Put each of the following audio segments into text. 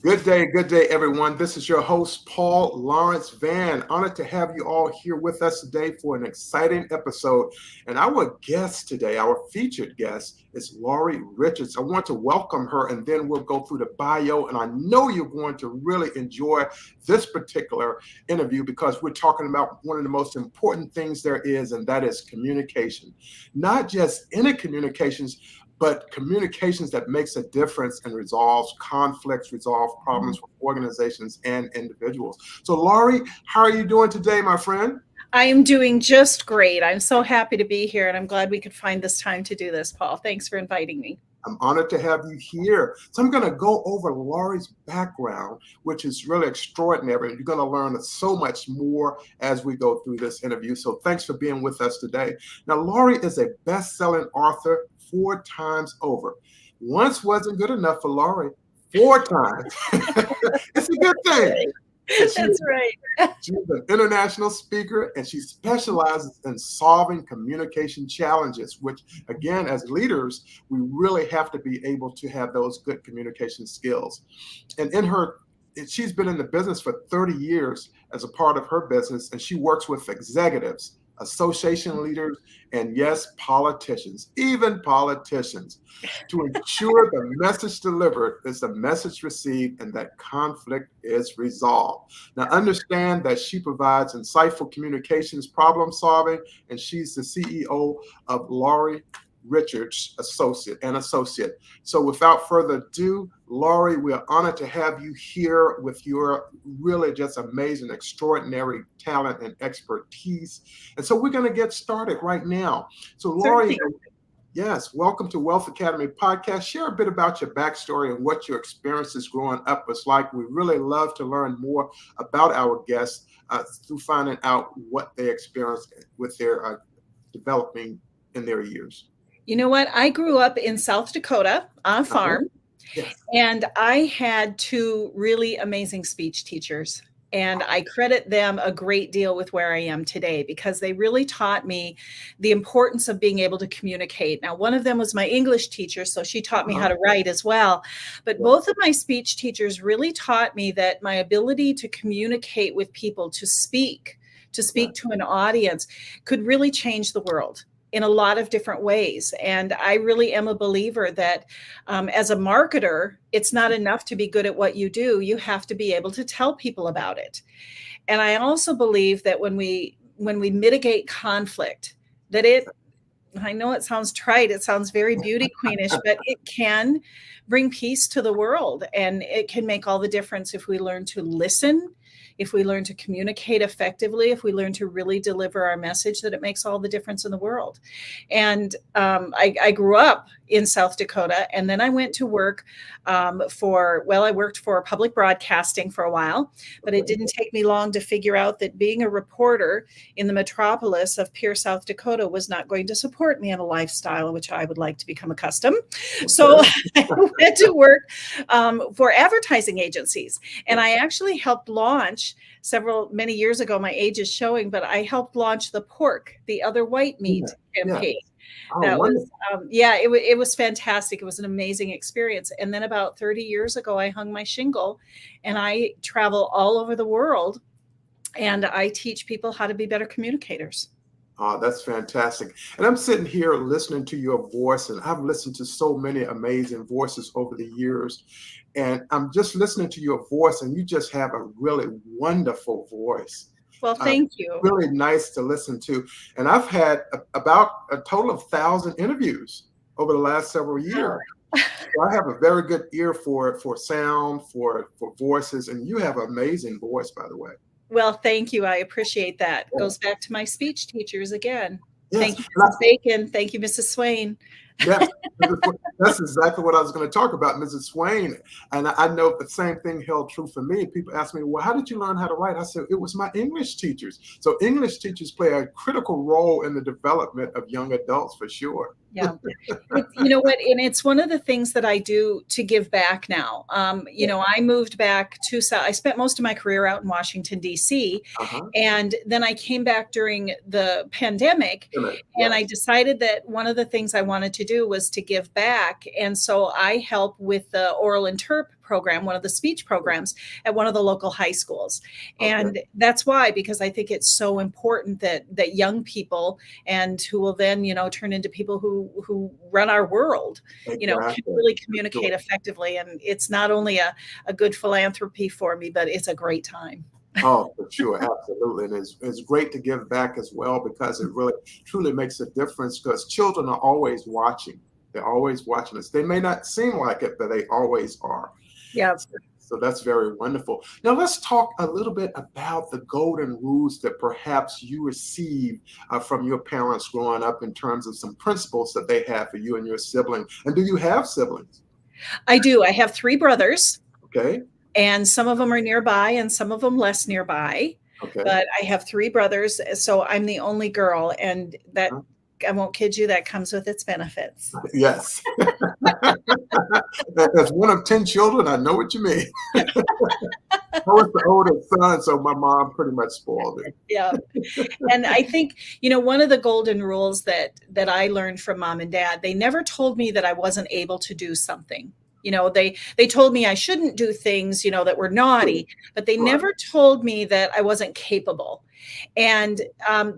Good day, everyone. This is your host, Paul Lawrence Van. Honored to have you all here with us today for an exciting episode. And our guest today, our featured guest, is Laurie Richards. I want to welcome her, and then we'll go through the bio. And I know you're going to really enjoy this particular interview because we're talking about one of the most important things there is, and that is communication. Not just any communications, but communications that makes a difference and resolves conflicts, resolve problems for organizations and individuals. So, Laurie, how are you doing today, my friend? I am doing just great. I'm so happy to be here, and I'm glad we could find this time to do this, Paul. Thanks for inviting me. I'm honored to have you here. So I'm going to go over Laurie's background, which is really extraordinary. You're going to learn so much more as we go through this interview. So thanks for being with us today. Now, Laurie is a best-selling author 4 times over. Once wasn't good enough for Laurie. 4 times. It's a good thing. That's right. She's an international speaker, and she specializes in solving communication challenges, which, again, as leaders, we really have to be able to have those good communication skills. And she's been in the business for 30 years as a part of her business, and she works with executives, association leaders, and yes, politicians, even politicians, to ensure the message delivered is the message received and that conflict is resolved. Now, understand that she provides insightful communications, problem solving, and she's the CEO of Laurie Richards Associate. So without further ado, Laurie, we are honored to have you here with your really just amazing, extraordinary talent and expertise. And so we're going to get started right now. So Laurie, yes, welcome to Wealth Academy Podcast. Share a bit about your backstory and what your experiences growing up was like. We really love to learn more about our guests through finding out what they experienced with their developing in their years. You know what? I grew up in South Dakota on a farm, Yes. and I had 2 really amazing speech teachers. And I credit them a great deal with where I am today because they really taught me the importance of being able to communicate. Now, one of them was my English teacher, so she taught me how to write as well. But both of my speech teachers really taught me that my ability to communicate with people, to speak to an audience, could really change the world in a lot of different ways. And I really am a believer that as a marketer, it's not enough to be good at what you do. You have to be able to tell people about it. And I also believe that when we mitigate conflict, I know it sounds trite, it sounds very beauty queenish, but it can bring peace to the world. And it can make all the difference if we learn to listen, if we learn to communicate effectively, if we learn to really deliver our message, that it makes all the difference in the world. And I grew up in South Dakota, and then I went to work I worked for public broadcasting for a while, but it didn't take me long to figure out that being a reporter in the metropolis of Pierre, South Dakota was not going to support me in a lifestyle in which I would like to become accustomed. So I went to work for advertising agencies, and I actually helped launch many years ago. My age is showing, but I helped launch the pork, the other white meat campaign. That was, it was fantastic. It was an amazing experience. And then about 30 years ago, I hung my shingle, and I travel all over the world, and I teach people how to be better communicators. Oh, that's fantastic. And I'm sitting here listening to your voice, and I've listened to so many amazing voices over the years. And I'm just listening to your voice, and you just have a really wonderful voice. Well, thank you. Really nice to listen to. And I've had about a total of 1,000 interviews over the last several years. So I have a very good ear for sound, for voices, and you have an amazing voice, by the way. Well, thank you. I appreciate that. It goes back to my speech teachers again. Yes. Thank you, Mrs. Bacon. Thank you, Mrs. Swain. Yes, that's exactly what I was going to talk about, Mrs. Swain. And I know the same thing held true for me. People ask me, well, how did you learn how to write? I said, it was my English teachers. So English teachers play a critical role in the development of young adults, for sure. Yeah. You know what? And it's one of the things that I do to give back now. I moved back I spent most of my career out in Washington, D.C. And then I came back during the pandemic, and I decided that one of the things I wanted to do was to give back. And so I help with the oral interp program, one of the speech programs at one of the local high schools. Okay. And that's why, because I think it's so important that young people, and who will then, turn into people who run our world, can Exactly. really communicate effectively. And it's not only a good philanthropy for me, but it's a great time. Oh, for sure, absolutely. And it's great to give back as well, because it really truly makes a difference, because children are always watching. They're always watching us. They may not seem like it, but they always are. Yeah. So that's very wonderful. Now let's talk a little bit about the golden rules that perhaps you received from your parents growing up, in terms of some principles that they have for you and your sibling. And do you have siblings? I do. I have 3 brothers. Okay. And some of them are nearby and some of them less nearby. Okay. But I have 3 brothers, so I'm the only girl, and that, I won't kid you, that comes with its benefits. Yes. As one of 10 children, I know what you mean. I was the oldest son, so my mom pretty much spoiled it. Yeah. And I think, one of the golden rules that I learned from mom and dad, they never told me that I wasn't able to do something. They told me I shouldn't do things, that were naughty, but they never told me that I wasn't capable. And one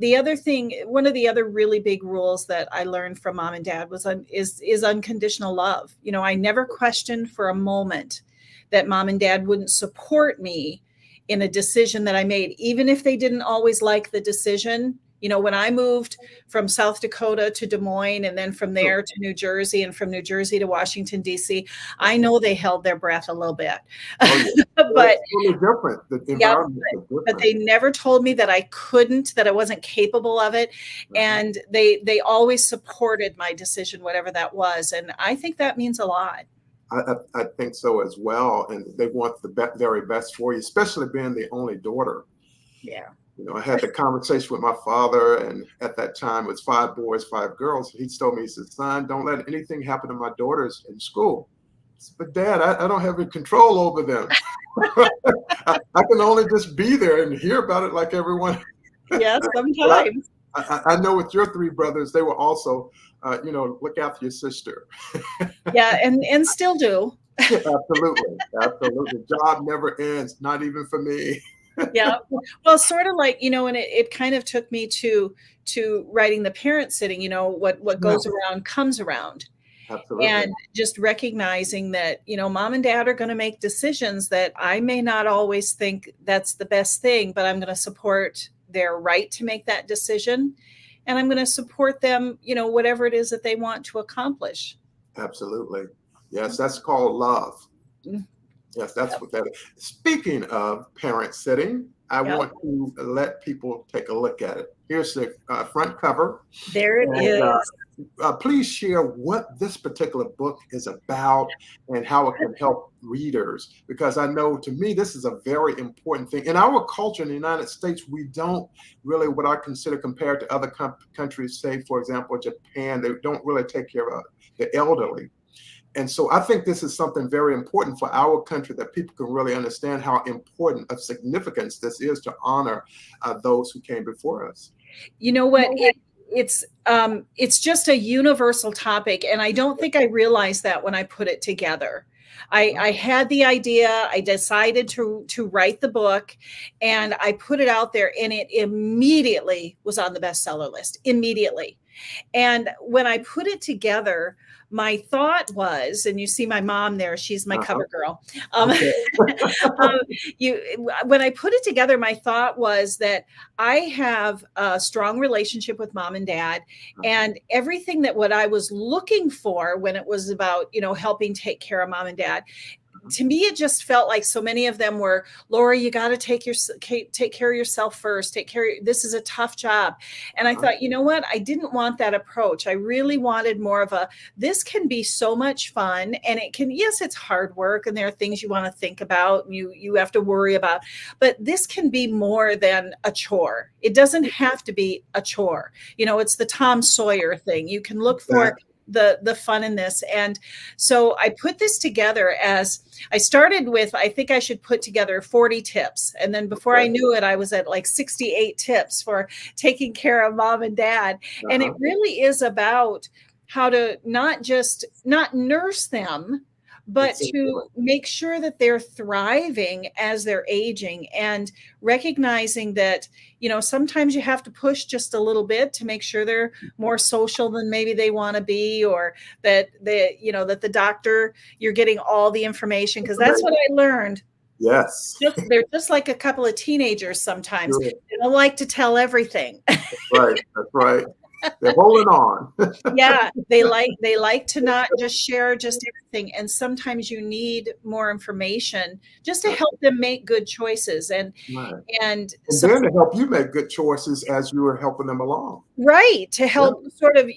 of the other really big rules that I learned from mom and dad is unconditional love. I never questioned for a moment that mom and dad wouldn't support me in a decision that I made, even if they didn't always like the decision. When I moved from South Dakota to Des Moines, and then from there to New Jersey, and from New Jersey to Washington, D.C., I know they held their breath a little bit. Oh, yeah. But it's totally different. The environment is different. But they never told me that I couldn't, that I wasn't capable of it. And they always supported my decision, whatever that was. And I think that means a lot. I think so as well. And they want the very best for you, especially being the only daughter. Yeah. I had the conversation with my father, and at that time it was 5 boys, 5 girls. He told me, he said, "Son, don't let anything happen to my daughters in school." I said, "But Dad, I don't have any control over them." I can only just be there and hear about it like everyone. Yeah, sometimes. I know with your 3 brothers, they were also, look after your sister. Yeah, and still do. Absolutely. Absolutely. Job never ends, not even for me. Yeah. Well, sort of like, and it kind of took me to writing The Parent Sitting, what goes around comes around. Absolutely. And just recognizing that, mom and dad are going to make decisions that I may not always think that's the best thing, but I'm going to support their right to make that decision. And I'm going to support them, whatever it is that they want to accomplish. Absolutely. Yes, that's called love. Yes, that's what that is. Speaking of parent sitting, I want to let people take a look at it. Here's the front cover. There it is. Please share what this particular book is about and how it can help readers, because I know, to me, this is a very important thing. In our culture in the United States, we don't really, what I consider, compared to other countries, say, for example, Japan, they don't really take care of the elderly. And so I think this is something very important for our country, that people can really understand how important of significance this is to honor those who came before us. You know what? It's just a universal topic. And I don't think I realized that when I put it together. I had the idea, I decided to write the book, and I put it out there, and it immediately was on the bestseller list, immediately. And when I put it together, my thought was, and you see my mom there, she's my cover girl. When I put it together, my thought was that I have a strong relationship with mom and dad, and everything that what I was looking for when it was about, helping take care of mom and dad, to me, it just felt like so many of them were, Laurie, you got to take care of yourself first. This is a tough job. And I thought, you know what? I didn't want that approach. I really wanted more of this can be so much fun. And yes, it's hard work, and there are things you want to think about, and you have to worry about, but this can be more than a chore. It doesn't have to be a chore. It's the Tom Sawyer thing. You can look for the fun in this. And so I put this together as I started with, I think I should put together 40 tips. And then before I knew it, I was at like 68 tips for taking care of mom and dad. And it really is about how to not nurse them, but Exactly. to make sure that they're thriving as they're aging, and recognizing that, sometimes you have to push just a little bit to make sure they're more social than maybe they want to be, or that that the doctor, you're getting all the information, because that's what I learned. Yes. They're just like a couple of teenagers sometimes. Sure. They don't like to tell everything. Right. That's right. They're holding on. Yeah, they like to not just share just everything, and sometimes you need more information just to That's help them make good choices. And right. and And so then to help you make good choices as you are helping them along. right, to Yeah. help sort of,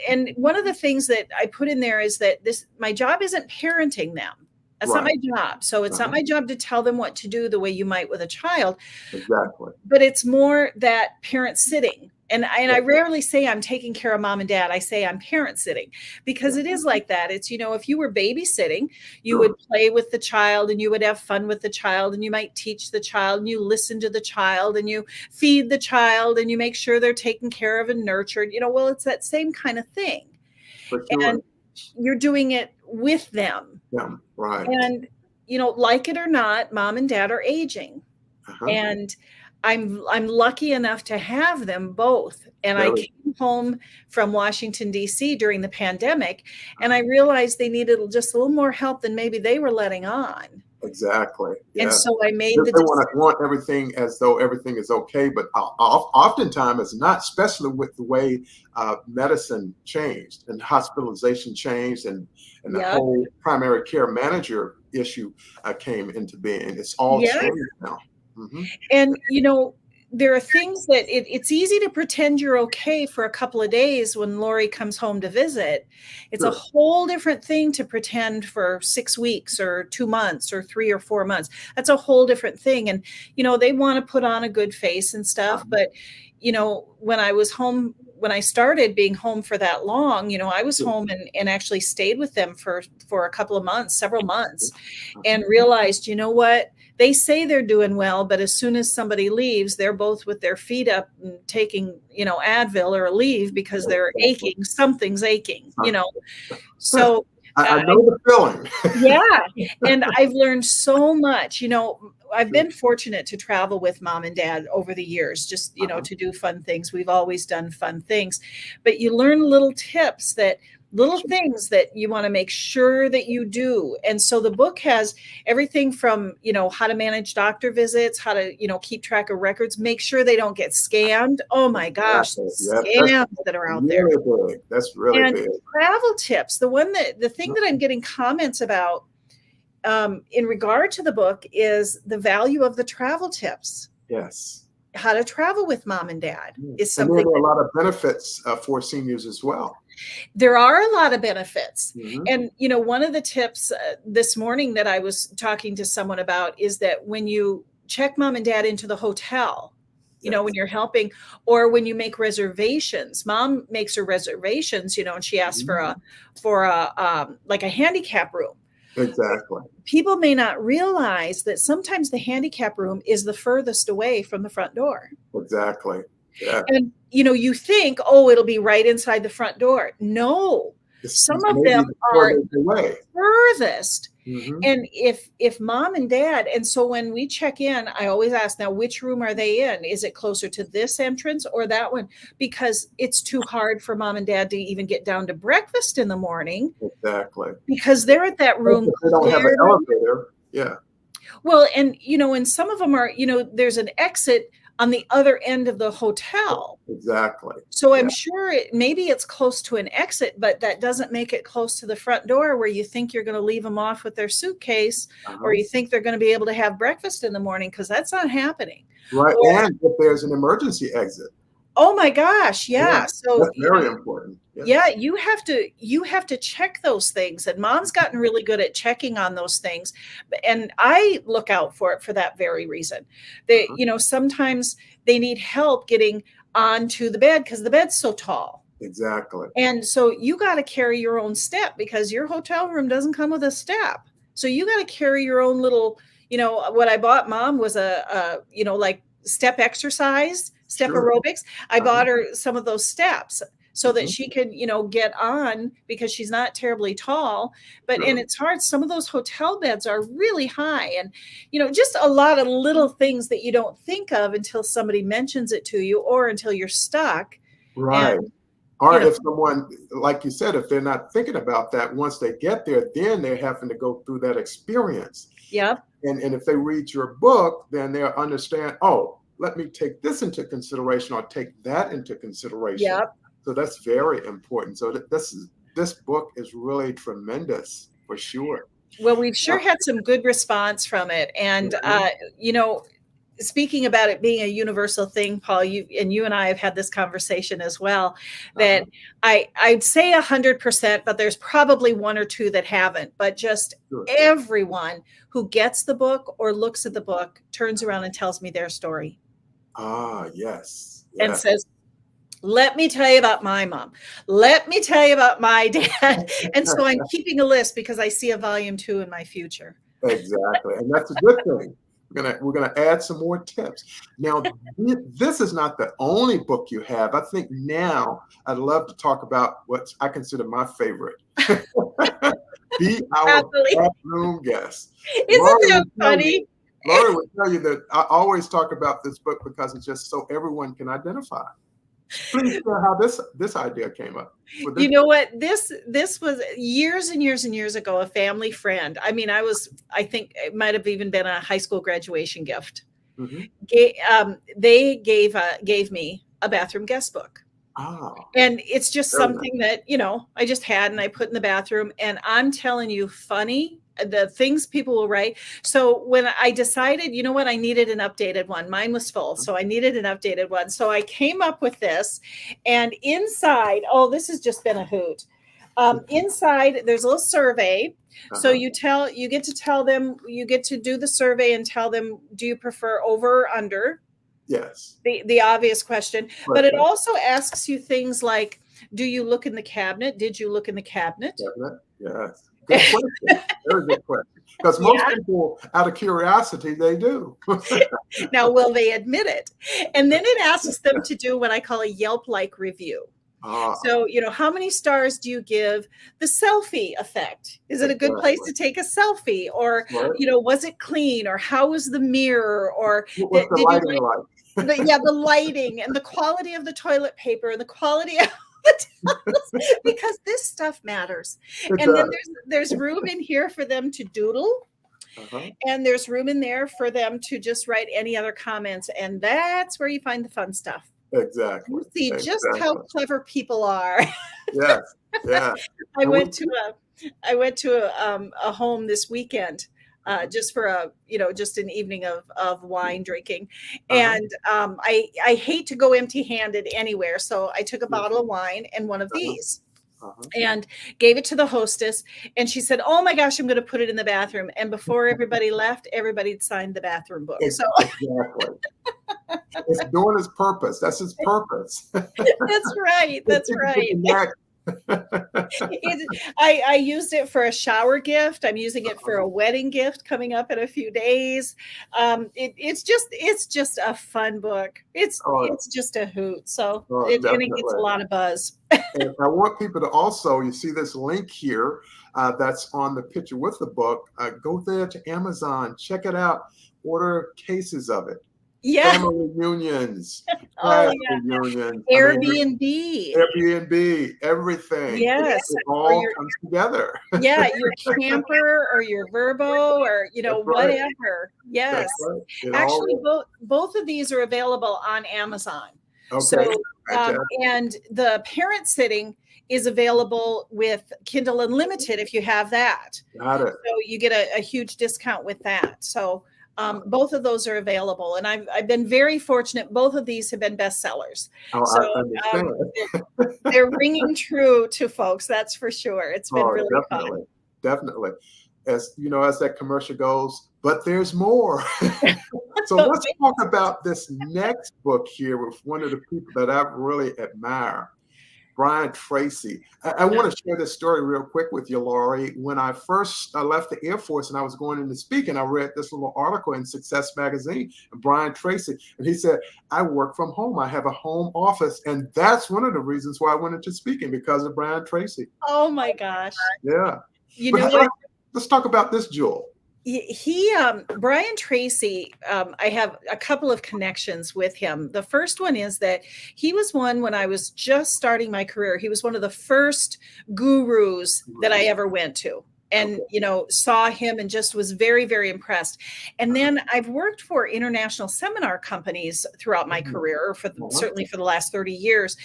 and one of the things that I put in there is that my job isn't parenting them. That's not Right. my job. So it's not my job to tell them what to do the way you might with a child, Exactly. but it's more that parent sitting. And I Yeah. rarely say I'm taking care of mom and dad. I say I'm parent sitting, because Yeah. it is like that. It's, if you were babysitting, you Sure. would play with the child and you would have fun with the child, and you might teach the child, and you listen to the child, and you feed the child, and you make sure they're taken care of and nurtured. Well, it's that same kind of thing. For sure. And you're doing it with them. Yeah. Right. And, like it or not, mom and dad are aging. Uh-huh. And I'm lucky enough to have them both. And I came home from Washington, D.C. during the pandemic, and I realized they needed just a little more help than maybe they were letting on. Exactly. Yeah. And so I made They want everything as though everything is okay, but oftentimes it's not, especially with the way medicine changed and hospitalization changed, and the whole primary care manager issue came into being. It's all changed now. Mm-hmm. And, there are things that it's easy to pretend you're okay for a couple of days when Laurie comes home to visit. It's a whole different thing to pretend for 6 weeks or 2 months or 3 or 4 months. That's a whole different thing. And, they want to put on a good face and stuff. But, when I was home, when I started being home for that long, I was home and actually stayed with them for a couple of months, several months, and realized, what? They say they're doing well, but as soon as somebody leaves, they're both with their feet up and taking, Advil or Aleve because they're aching. Something's aching, So I know the feeling. Yeah. And I've learned so much. I've been fortunate to travel with mom and dad over the years, just, to do fun things. We've always done fun things, but you learn little things that you want to make sure that you do. And so the book has everything from, how to manage doctor visits, how to, keep track of records, make sure they don't get scammed. Oh my gosh, scams that are out there. Big. That's really big. Travel tips. The thing that I'm getting comments about in regard to the book is the value of the travel tips. Yes. How to travel with mom and dad is something. And there are a lot of benefits for seniors as well. There are a lot of benefits. And, one of the tips this morning that I was talking to someone about is that when you check mom and dad into the hotel, when you're helping, or when you make reservations, mom makes her reservations, and she asks for like a handicap room. Exactly. People may not realize that sometimes the handicap room is the furthest away from the front door. Exactly. Yeah. And, you think, oh, it'll be right inside the front door. No, some of them are furthest. And if mom and dad, and so when we check in, I always ask, now, which room are they in? Is it closer to this entrance or that one? Because it's too hard for mom and dad to even get down to breakfast in the morning. Exactly. Because they're at that room. They don't have an elevator. Yeah. Well, and, and some of them are, there's an exit on the other end of the hotel. Exactly. So I'm sure maybe it's close to an exit, but that doesn't make it close to the front door where you think you're going to leave them off with their suitcase, or you think they're going to be able to have breakfast in the morning, because that's not happening. Right. And if there's an emergency exit. Oh my gosh. Yeah. So that's very important. Yeah, you have to check those things, and mom's gotten really good at checking on those things, and I look out for it for that very reason. That sometimes they need help getting onto the bed because the bed's so tall. Exactly. And so you got to carry your own step because your hotel room doesn't come with a step. So you got to carry your own little. What I bought mom was a like step exercise, step aerobics. I bought her some of those steps. so that she can, get on, because she's not terribly tall. But, and it's hard. Some of those hotel beds are really high, and, just a lot of little things that you don't think of until somebody mentions it to you, or until you're stuck. Right. And, Or if someone, like you said, if they're not thinking about that, once they get there, then they're having to go through that experience. Yep. And if they read your book, then they'll understand, oh, let me take this into consideration, or take that into consideration. Yep. So that's very important. So this book is really tremendous, for sure. Well, we've sure had some good response from it. And, speaking about it being a universal thing, Paul, you and I have had this conversation as well, that I'd say 100%, but there's probably one or two that haven't. But just everyone who gets the book or looks at the book turns around and tells me their story. Ah, yes. And says, let me tell you about my mom. Let me tell you about my dad. And so I'm keeping a list, because I see a volume 2 in my future. Exactly. And that's a good thing. We're gonna add some more tips. Now, this is not the only book you have. I think now I'd love to talk about what I consider my favorite. Be Our Bathroom Guest. Isn't that funny? Laurie will tell you that I always talk about this book because it's just so everyone can identify. Please share how this idea came up. You know what? This was years and years and years ago, a family friend. I mean, I think it might have even been a high school graduation gift. They gave me a bathroom guest book. Oh, and it's just something that, I just had, and I put in the bathroom. And I'm telling you, funny, the things people will write. So when I decided, you know what, I needed an updated one. Mine was full, so I needed an updated one. So I came up with this, and inside, this has just been a hoot. Inside, there's a little survey. So you get to tell them, you get to do the survey and tell them, do you prefer over or under? Yes. The obvious question. But it also asks you things like, do you look in the cabinet? Did you look in the cabinet? Yes. Good question. Very good question. Because most people, out of curiosity, they do. Now, will they admit it? And then it asks them to do what I call a Yelp-like review. So, how many stars do you give the selfie effect? Is it a good place to take a selfie? Or, was it clean? Or how was the mirror? Or what's the lighting like? The lighting, and the quality of the toilet paper, and the quality of the towels, because this stuff matters. And then there's room in here for them to doodle. And there's room in there for them to just write any other comments. And that's where you find the fun stuff. Exactly. You see just how clever people are. Yes. Yeah. I went to a home this weekend, just for just an evening of wine drinking. And I hate to go empty-handed anywhere. So I took a bottle of wine and one of these. And gave it to the hostess, and she said, "Oh my gosh, I'm going to put it in the bathroom." And before everybody left, everybody had signed the bathroom book. Exactly. It's doing its purpose. That's its purpose. That's right. That's right. I used it for a shower gift. I'm using it for a wedding gift coming up in a few days. It's just a fun book. It's just a hoot. So it gets a lot of buzz. And I want people to also, you see this link here that's on the picture with the book. Go there to Amazon, check it out, order cases of it. Yeah. Family reunions, reunions, Airbnb, everything. Yes. It all comes together. Yeah, your camper or your Verbo or whatever. Yes. Right. Actually, both of these are available on Amazon. Okay. So and the parent sitting is available with Kindle Unlimited if you have that. Got it. So you get a huge discount with that. So both of those are available, and I've been very fortunate. Both of these have been bestsellers. They're ringing true to folks. That's for sure. It's been really fun. Definitely. As as that commercial goes, but there's more. So let's talk about this next book here with one of the people that I really admire. Brian Tracy. I want to share this story real quick with you, Laurie. When I first left the Air Force and I was going into speaking, I read this little article in Success Magazine, and Brian Tracy, and he said, I work from home. I have a home office. And that's one of the reasons why I went into speaking, because of Brian Tracy. Oh my gosh. Yeah. You But know what? let's talk about this, Jewel. Brian Tracy, I have a couple of connections with him. The first one is that he was one, when I was just starting my career, he was one of the first gurus that I ever went to, and, you know, saw him and just was very, very impressed. And then I've worked for international seminar companies throughout my career, certainly for the last 30 years.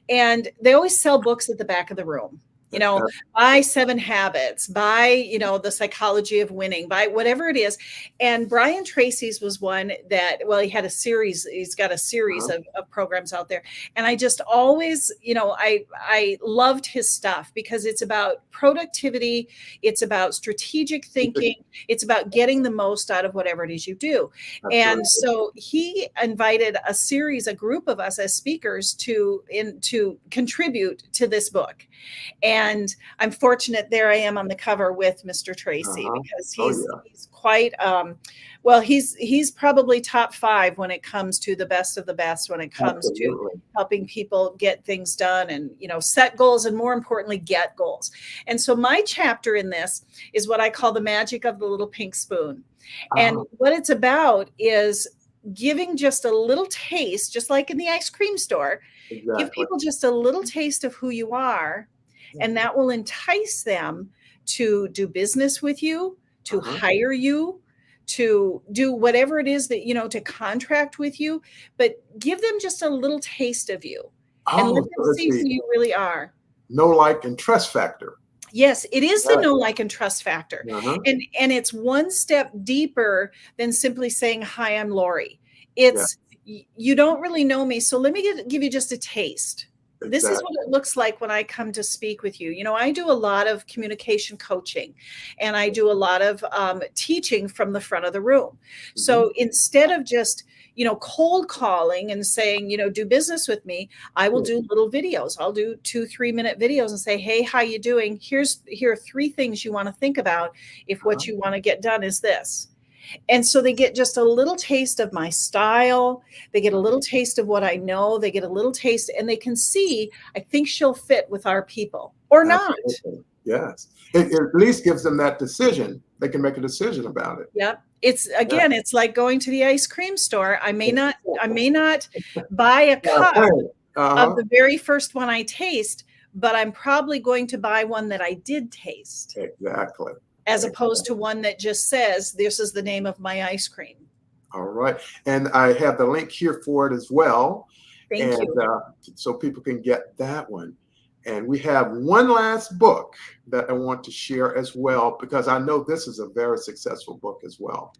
And they always sell books at the back of the room. You know, buy 7 Habits, buy, you know, The Psychology of Winning, buy whatever it is. And Brian Tracy's was one that, well, he had a series, he's got a series of programs out there. And I just always, you know, I loved his stuff because it's about productivity. It's about strategic thinking. It's about getting the most out of whatever it is you do. And so he invited a group of us as speakers to contribute to this book. And I'm fortunate there I am on the cover with Mr. Tracy, because he's quite, well, he's probably top 5 when it comes to the best of the best, when it comes to helping people get things done and, you know, set goals, and more importantly, get goals. And so my chapter in this is what I call the magic of the little pink spoon. And what it's about is giving just a little taste, just like in the ice cream store, give people just a little taste of who you are. And that will entice them to do business with you, to hire you, to do whatever it is that, you know, to contract with you, but give them just a little taste of you and let them see who you really are. Know, like, and trust factor. Yes, it is the know, like, and trust factor. And it's one step deeper than simply saying, hi, I'm Laurie. It's, you don't really know me, so let me give you just a taste. This is what it looks like when I come to speak with you. You know, I do a lot of communication coaching, and I do a lot of teaching from the front of the room. So instead of just, you know, cold calling and saying, you know, do business with me, I will do little videos. I'll do 2-3 minute videos and say, hey, how you doing? Here are 3 things you want to think about if what you want to get done is this. And so they get just a little taste of my style. They get a little taste of what I know. They get a little taste, and they can see, I think she'll fit with our people or not. Yes. It at least gives them that decision. They can make a decision about it. Yep. It's, again, it's like going to the ice cream store. I may not buy a cup of the very first one I taste, but I'm probably going to buy one that I did taste. Exactly. As opposed to one that just says, this is the name of my ice cream. All right. And I have the link here for it as well. Thank you. So people can get that one. And we have one last book that I want to share as well, because I know this is a very successful book as well.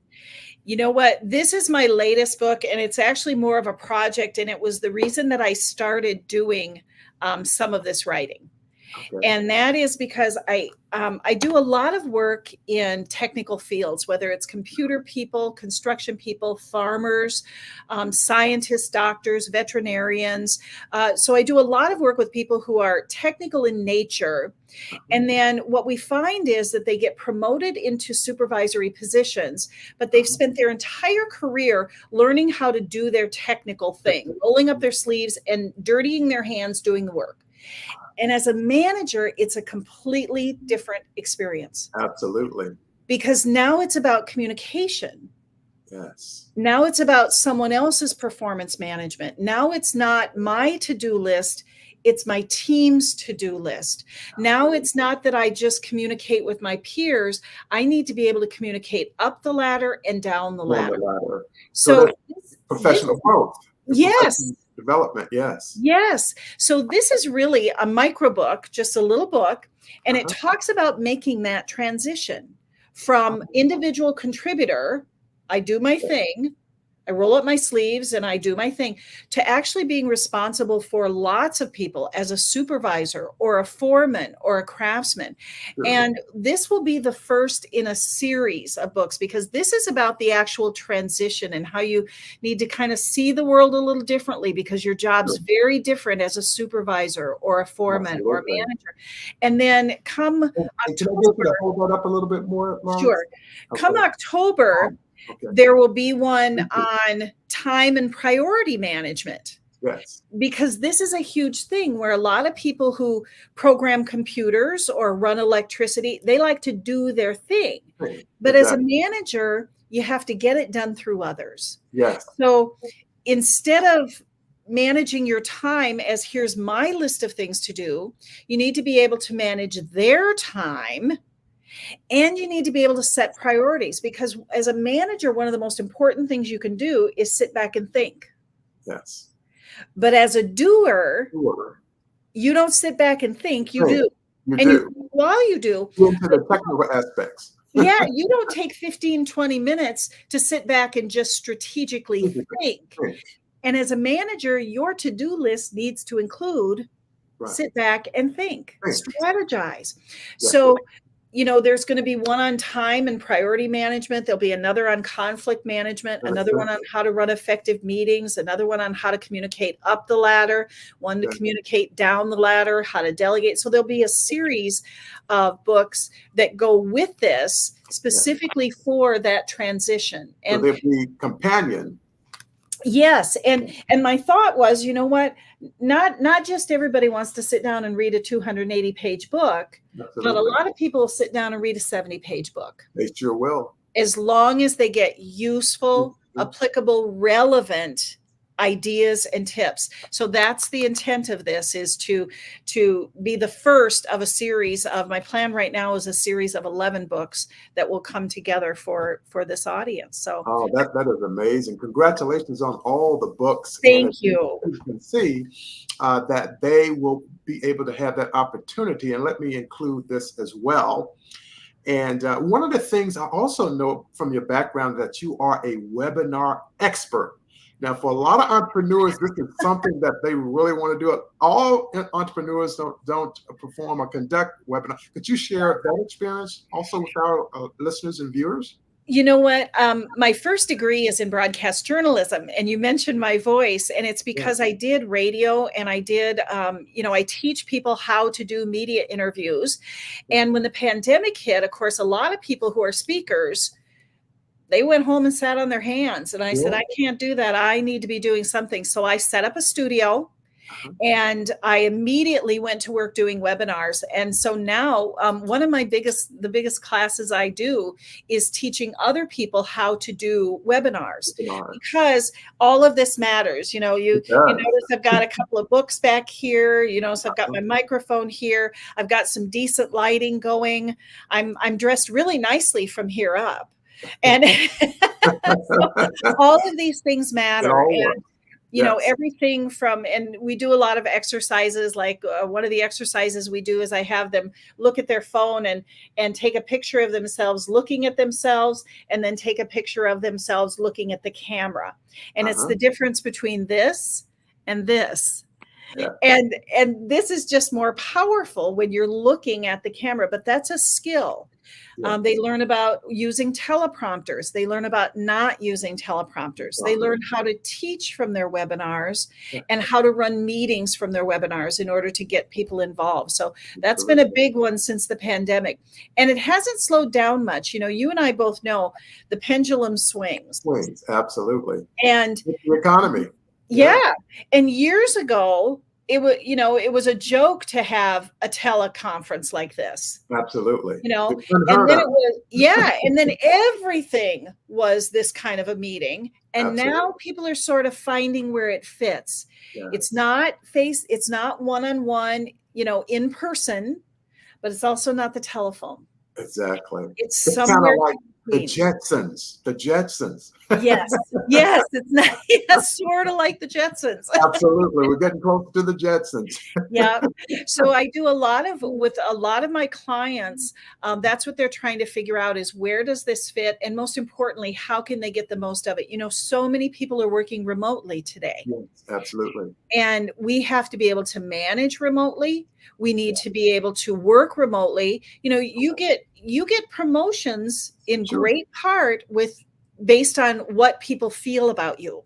You know what? This is my latest book, and it's actually more of a project. And it was the reason that I started doing some of this writing. And that is because I do a lot of work in technical fields, whether it's computer people, construction people, farmers, scientists, doctors, veterinarians. So I do a lot of work with people who are technical in nature. And then what we find is that they get promoted into supervisory positions, but they've spent their entire career learning how to do their technical thing, rolling up their sleeves and dirtying their hands doing the work. And as a manager, it's a completely different experience. Absolutely. Because now it's about communication. Yes. Now it's about someone else's performance management. Now it's not my to-do list. It's my team's to-do list. Now it's not that I just communicate with my peers. I need to be able to communicate up the ladder and down the ladder. So professional growth. Yes. Development, yes. Yes. So this is really a micro book, just a little book, and it talks about making that transition from individual contributor, I do my thing, I roll up my sleeves and I do my thing, to actually being responsible for lots of people as a supervisor or a foreman or a craftsman. Sure. And this will be the first in a series of books, because this is about the actual transition and how you need to kind of see the world a little differently, because your job's very different as a supervisor or a foreman or a manager. And then come October, can I get you to hold that up a little bit more, Laurie? Sure. Okay. Come October, there will be one on time and priority management. Yes. Because this is a huge thing where a lot of people who program computers or run electricity, they like to do their thing. But as a manager, you have to get it done through others. Yes. So instead of managing your time as here's my list of things to do, you need to be able to manage their time. And you need to be able to set priorities, because as a manager, one of the most important things you can do is sit back and think. Yes. But as a doer, you don't sit back and think, you do. You and do. While you do. Into the technical aspects. Yeah, you don't take 15, 20 minutes to sit back and just strategically think. And as a manager, your to-do list needs to include sit back and think. Strategize. Yes. So there's going to be one on time and priority management. There'll be another on conflict management, another one on how to run effective meetings, another one on how to communicate up the ladder, one to communicate down the ladder, how to delegate. So there'll be a series of books that go with this specifically for that transition. And so there'll be companion. Yes. And my thought was, you know what, not just everybody wants to sit down and read a 280-page book, but a lot of people sit down and read a 70-page book. They sure will. As long as they get useful, applicable, relevant ideas and tips. So that's the intent of this, is to be the first of a series of, my plan right now is a series of 11 books that will come together for this audience. So that is amazing. Congratulations on all the books. Thank you. You can see that they will be able to have that opportunity. And let me include this as well. And one of the things I also know from your background, that you are a webinar expert. Now, for a lot of entrepreneurs, this is something that they really want to do. All entrepreneurs don't perform or conduct webinars. Could you share that experience also with our listeners and viewers? You know what? My first degree is in broadcast journalism, and you mentioned my voice, and it's because I did radio, and I did, I teach people how to do media interviews. And when the pandemic hit, of course, a lot of people who are speakers, they went home and sat on their hands. And I said, I can't do that. I need to be doing something. So I set up a studio, and I immediately went to work doing webinars. And so now one of the biggest classes I do is teaching other people how to do webinars, because all of this matters. You notice I've got a couple of books back here, so I've got my microphone here. I've got some decent lighting going. I'm dressed really nicely from here up. And so all of these things matter. And, everything from, and we do a lot of exercises. Like one of the exercises we do is I have them look at their phone and take a picture of themselves looking at themselves, and then take a picture of themselves looking at the camera. And it's the difference between this and this. Yeah. And this is just more powerful when you're looking at the camera, but that's a skill. Yeah. They learn about using teleprompters. They learn about not using teleprompters. They learn how to teach from their webinars and how to run meetings from their webinars in order to get people involved. So that's been a big one since the pandemic. And it hasn't slowed down much. You and I both know the pendulum swings. Absolutely. And the economy. Yeah. And years ago, it was a joke to have a teleconference like this. Absolutely. And then it was, and then everything was this kind of a meeting. And now people are sort of finding where it fits. Yeah. It's not one-on-one, in person, but it's also not the telephone. Exactly. It's somewhere. The queens. Jetsons. The Jetsons. Yes, yes, it's not, yes, sort of like the Jetsons. Absolutely. We're getting close to the Jetsons. Yeah. So I do a lot of with a lot of my clients. That's what they're trying to figure out is where does this fit? And most importantly, how can they get the most of it? You know, so many people are working remotely today. Yes, absolutely. And we have to be able to manage remotely. We need to be able to work remotely. You know, you get promotions in Sure. great part with based on what people feel about you,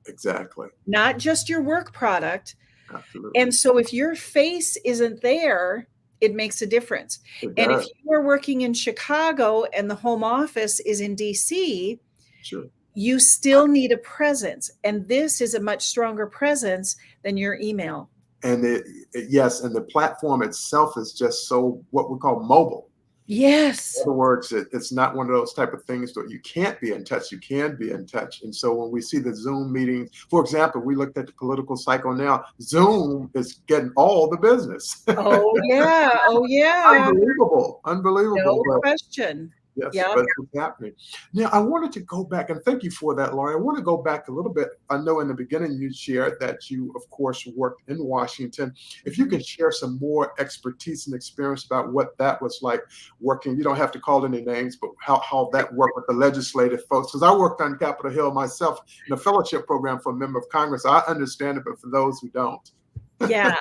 Exactly. not just your work product. Absolutely. And so if your face isn't there, it makes a difference. It And if does. you are working in Chicago and the home office is in DC, Sure. you still need a presence. And this is a much stronger presence than your email. And yes, and the platform itself is just so what we call mobile. Yes. In other words, it's not one of those type of things that you can't be in touch. You can be in touch. And so when we see the Zoom meetings, for example, we looked at the political cycle now, Zoom is getting all the business. Oh, yeah. Oh, yeah. Unbelievable. Unbelievable. No But question. yes, Yeah. but it's happening. Now, I wanted to go back, and thank you for that, Laurie. I want to go back a little bit. I know in the beginning you shared that you, of course, worked in Washington. If you could share some more expertise and experience about what that was like working, you don't have to call any names, but how that worked with the legislative folks. Because I worked on Capitol Hill myself in a fellowship program for a member of Congress. I understand it, but for those who don't. Yeah.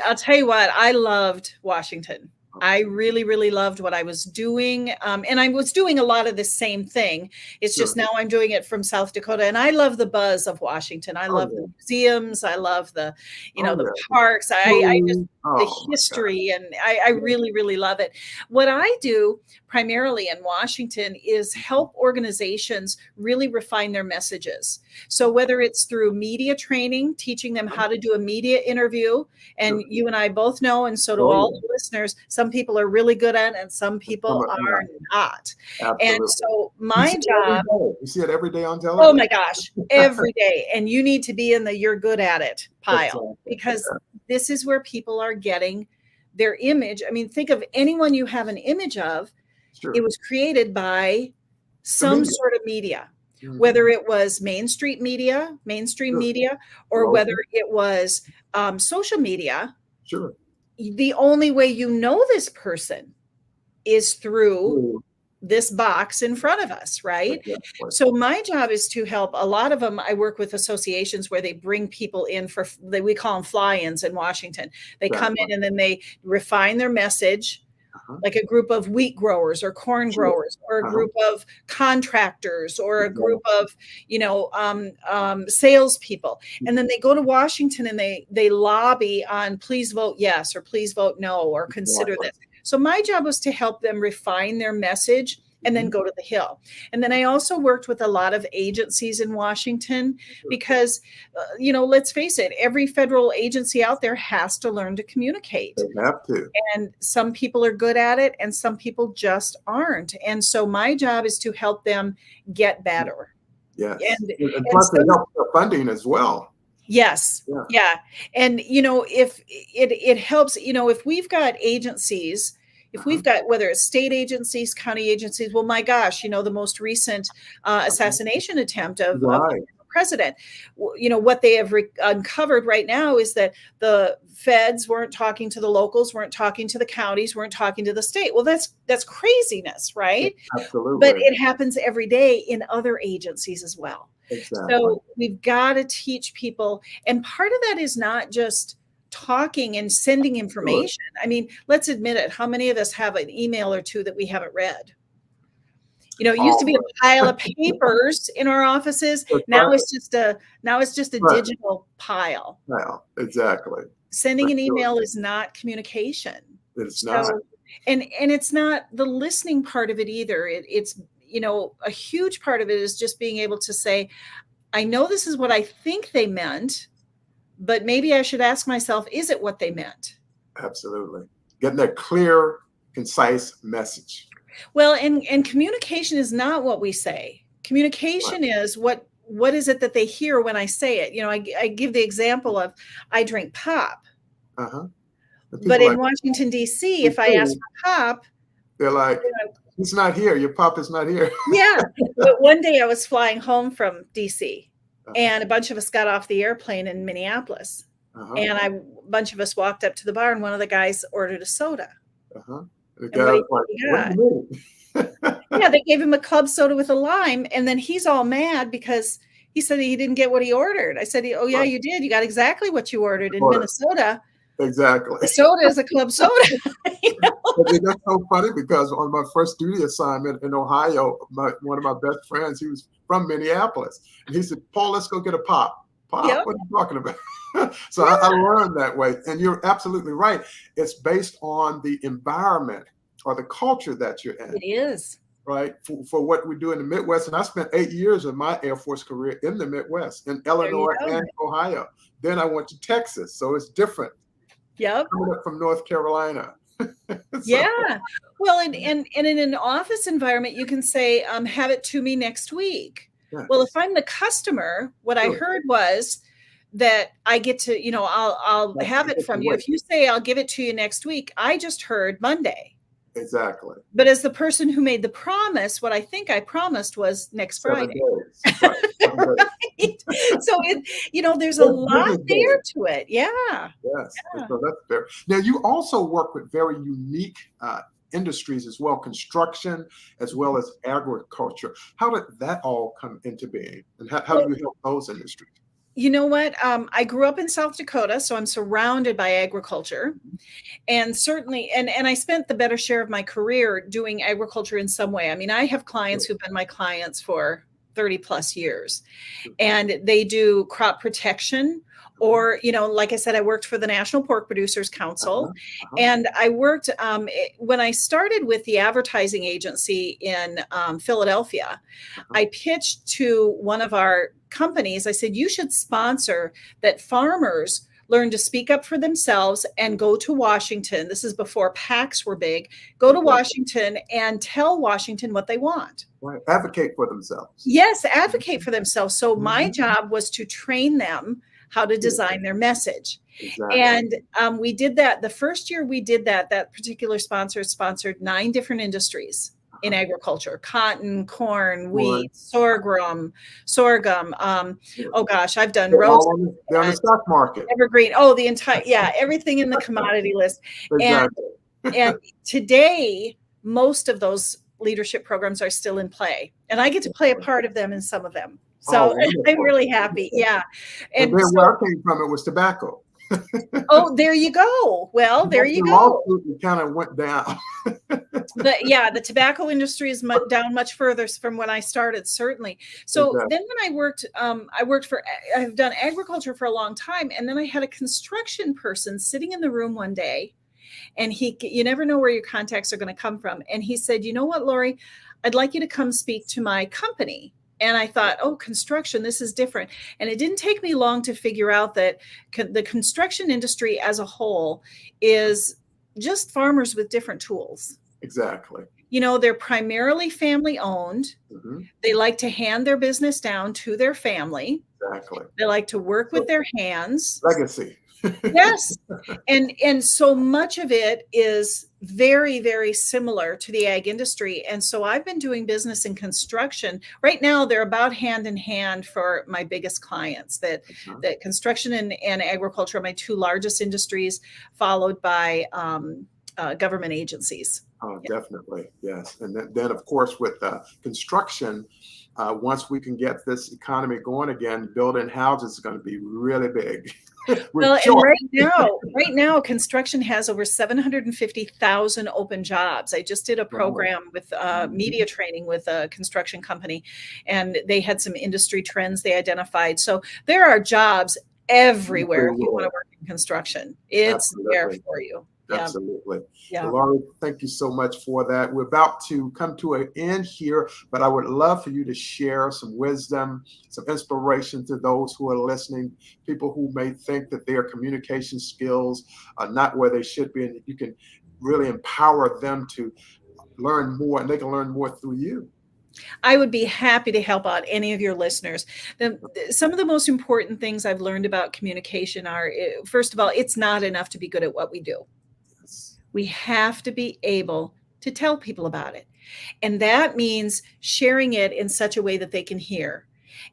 I'll tell you what, I loved Washington. I really, really loved what I was doing. And I was doing a lot of the same thing. It's Sure. just now I'm doing it from South Dakota. And I love the buzz of Washington. I love the museums. I love the, the parks. I just, the history. And I really, really love it. What I do primarily in Washington is help organizations really refine their messages. So whether it's through media training, teaching them how to do a media interview, and you and I both know, and so do all the listeners, some people are really good at it and some people are not. Absolutely. And so my job, you see it every day on television. Oh my gosh, every day. And you need to be in the you're good at it pile, because this is where people are getting their image. I mean, think of anyone you have an image of. It was created by some sort of media. Whether it was mainstream media, or whether it was social media. Sure. The only way you know this person is through this box in front of us, right? So my job is to help. A lot of them, I work with associations where they bring people in for, we call them fly-ins in Washington. They come in and then they refine their message. Like a group of wheat growers or corn growers, or a group of contractors, or a group of, salespeople. And then they go to Washington and they lobby on please vote yes, or please vote no, or consider this. So my job was to help them refine their message and then go to the Hill. And then I also worked with a lot of agencies in Washington because, let's face it, every federal agency out there has to learn to communicate. They have to. And some people are good at it and some people just aren't. And so my job is to help them get better. Yes. And plus they help with funding as well. Yes. Yeah. And, if it helps, if we've got agencies, if we've got, whether it's state agencies, county agencies, well, my gosh, the most recent assassination attempt of the president, what they have uncovered right now is that the feds weren't talking to the locals, weren't talking to the counties, weren't talking to the state. Well, that's craziness, right? Absolutely. But it happens every day in other agencies as well. Exactly. So we've got to teach people. And part of that is not just talking and sending information. I mean, let's admit it. How many of us have an email or two that we haven't read? It used to be a pile of papers in our offices. Now it's just a digital pile. Well, exactly. Sending an email is not communication. It's not. And it's not the listening part of it either. It's a huge part of it is just being able to say, I know this is what I think they meant, but maybe I should ask myself, is it what they meant? Absolutely. Getting that clear, concise message. Well, and communication is not what we say. Communication is what is it that they hear when I say it? I give the example of I drink pop. Uh-huh. But in Washington, D.C., if I ask for pop, they're like, He's not here. Your pop is not here. Yeah. But one day I was flying home from DC, and a bunch of us got off the airplane in Minneapolis. And a bunch of us walked up to the bar, and one of the guys ordered a soda. The guy was like, what do you mean? Yeah, they gave him a club soda with a lime, and then he's all mad because he said he didn't get what he ordered. I said, oh, yeah, you did. You got exactly what you ordered in Minnesota. Exactly. The soda is a club soda. You know? That's so funny because on my first duty assignment in Ohio, one of my best friends, he was from Minneapolis, and he said, Paul, let's go get a pop. Pop? Yep. What are you talking about? So I learned that way. And you're absolutely right. It's based on the environment or the culture that you're in. It is. Right, for what we do in the Midwest. And I spent 8 years of my Air Force career in the Midwest, in Illinois and Ohio. Then I went to Texas, so it's different. Yep. Coming up from North Carolina. Yeah. Well, and in an office environment, you can say, have it to me next week. Yes. Well, if I'm the customer, what I heard was that I get to, I'll have it from you. If you say I'll give it to you next week, I just heard Monday. Exactly. But as the person who made the promise, what I think I promised was next Friday. Right. So there's a lot there to it. Yeah. Yes. Yeah. So that's fair. Now you also work with very unique industries as well, construction as well as agriculture. How did that all come into being, and how do you help those industries? You know what? I grew up in South Dakota, so I'm surrounded by agriculture. And certainly, and I spent the better share of my career doing agriculture in some way. I mean, I have clients who've been my clients for 30 plus years, and they do crop protection. Or, like I said, I worked for the National Pork Producers Council. And I worked, when I started with the advertising agency in Philadelphia, I pitched to one of our companies. I said, you should sponsor that farmers learn to speak up for themselves and go to Washington. This is before PACs were big. Go to Washington and tell Washington what they want. Right. Advocate for themselves. Yes, advocate for themselves. So my job was to train them how to design their message. Exactly. And we did that. The first year we did that particular sponsor sponsored 9 different industries in agriculture: cotton, corn, wheat, sorghum. Oh gosh, I've done rose. They're on the stock market. Evergreen. Oh, the entire, everything in the commodity list. Exactly. And today, most of those leadership programs are still in play. And I get to play a part of them in some of them. So I'm really happy. Yeah. And then where I came from, it was tobacco. Oh, there you go. Well, there you go. It kind of went down. The tobacco industry is down much further from when I started, certainly. So then when I've done agriculture for a long time. And then I had a construction person sitting in the room one day, and you never know where your contacts are going to come from. And he said, you know what, Laurie, I'd like you to come speak to my company. And I thought, oh, construction, this is different. And it didn't take me long to figure out that the construction industry as a whole is just farmers with different tools. Exactly. They're primarily family owned. They like to hand their business down to their family. Exactly. They like to work with their hands. Legacy. Yes. And so much of it is very, very similar to the ag industry. And so I've been doing business in construction. Right now, they're about hand in hand for my biggest clients. That construction and agriculture are my 2 largest industries, followed by government agencies. Oh, definitely. Yes. And then of course, with construction, once we can get this economy going again, building houses is going to be really big. Well, and right now, construction has over 750,000 open jobs. I just did a program with media training with a construction company, and they had some industry trends they identified. So there are jobs everywhere if you want to work in construction. It's there for you. Absolutely. Yeah. Well, Laurie, thank you so much for that. We're about to come to an end here, but I would love for you to share some wisdom, some inspiration to those who are listening, people who may think that their communication skills are not where they should be, and you can really empower them to learn more, and they can learn more through you. I would be happy to help out any of your listeners. Some of the most important things I've learned about communication are, first of all, it's not enough to be good at what we do. We have to be able to tell people about it. And that means sharing it in such a way that they can hear.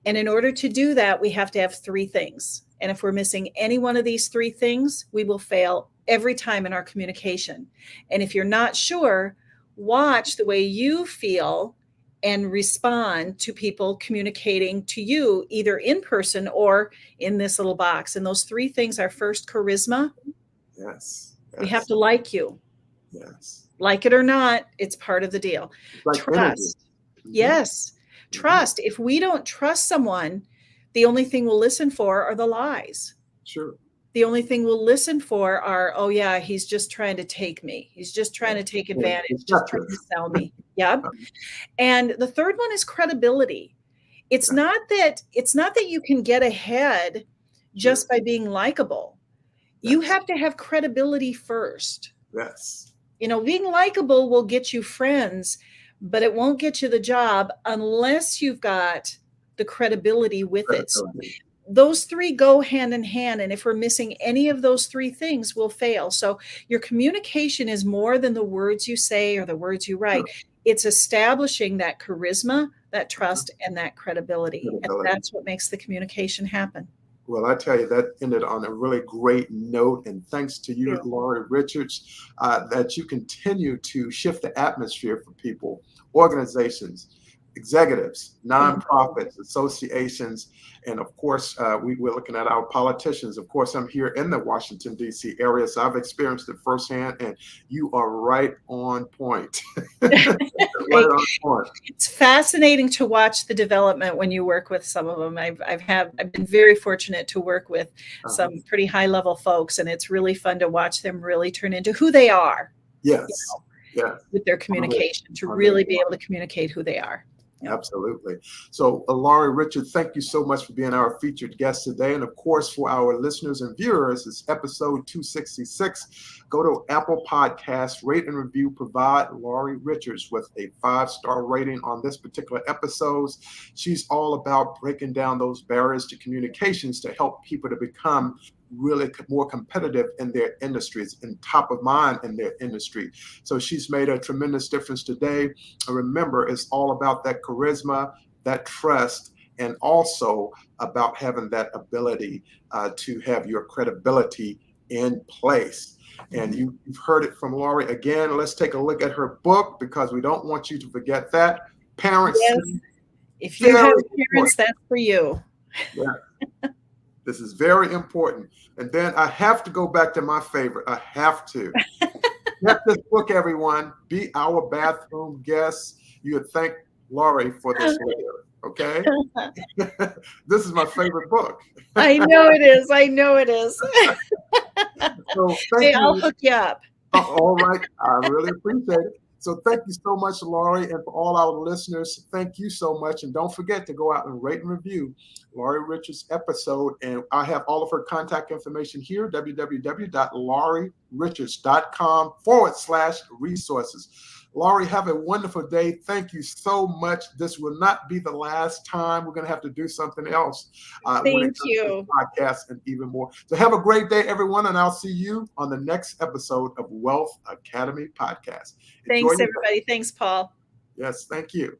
And in order to do that, we have to have three things. And if we're missing any one of these three things, we will fail every time in our communication. And if you're not sure, watch the way you feel and respond to people communicating to you, either in person or in this little box. And those three things are: first, charisma. Yes. We have Yes. to like you. Yes. Like it or not, it's part of the deal. Like energy. Trust. Yes. Trust. If we don't trust someone, the only thing we'll listen for are the lies. Sure. The only thing we'll listen for are, oh yeah, he's just trying to take me. He's just trying to take advantage, just trying to sell me. Yep. And the third one is credibility. It's not that you can get ahead just by being likable. You have to have credibility first. Yes. You know, being likable will get you friends, but it won't get you the job unless you've got the credibility with it. So those three go hand in hand. And if we're missing any of those three things, we'll fail. So your communication is more than the words you say or the words you write. It's establishing that charisma, that trust, and that credibility. And that's what makes the communication happen. Well, I tell you, that ended on a really great note. And thanks to you, Laurie Richards, that you continue to shift the atmosphere for people, organizations, executives, nonprofits, associations, and of course, we're looking at our politicians. Of course, I'm here in the Washington, D.C. area, so I've experienced it firsthand, and you are right on point. Right on point. It's fascinating to watch the development when you work with some of them. I've been very fortunate to work with some pretty high level folks, and it's really fun to watch them really turn into who they are. Yes. You know, with their communication, to really be able to communicate who they are. Yep. Absolutely. So, Laurie Richards, thank you so much for being our featured guest today. And of course, for our listeners and viewers, it's episode 266. Go to Apple Podcasts, rate and review, provide Laurie Richards with a 5-star rating on this particular episode. She's all about breaking down those barriers to communications to help people to become really more competitive in their industries and top of mind in their industry. So she's made a tremendous difference today. And remember, it's all about that charisma, that trust, and also about having that ability to have your credibility in place. And you've heard it from Laurie. Again, let's take a look at her book, because we don't want you to forget that. Parents. Yes. If you have parents, that's for you. Yeah. This is very important. And then I have to go back to my favorite. I have to. Get this book, everyone. Be our bathroom guest. You would thank Laurie for this later, okay? This is my favorite book. I know it is. I know it is. So hey, I'll hook you up. All right. I really appreciate it. So thank you so much, Laurie, and for all our listeners, thank you so much. And don't forget to go out and rate and review Laurie Richards' episode. And I have all of her contact information here, www.laurierichards.com/resources. Laurie, have a wonderful day. Thank you so much. This will not be the last time. We're going to have to do something else. Thank you. Podcast and even more. So have a great day, everyone, and I'll see you on the next episode of Wealth Academy Podcast. Thanks, everybody. Thanks, Paul. Yes, thank you.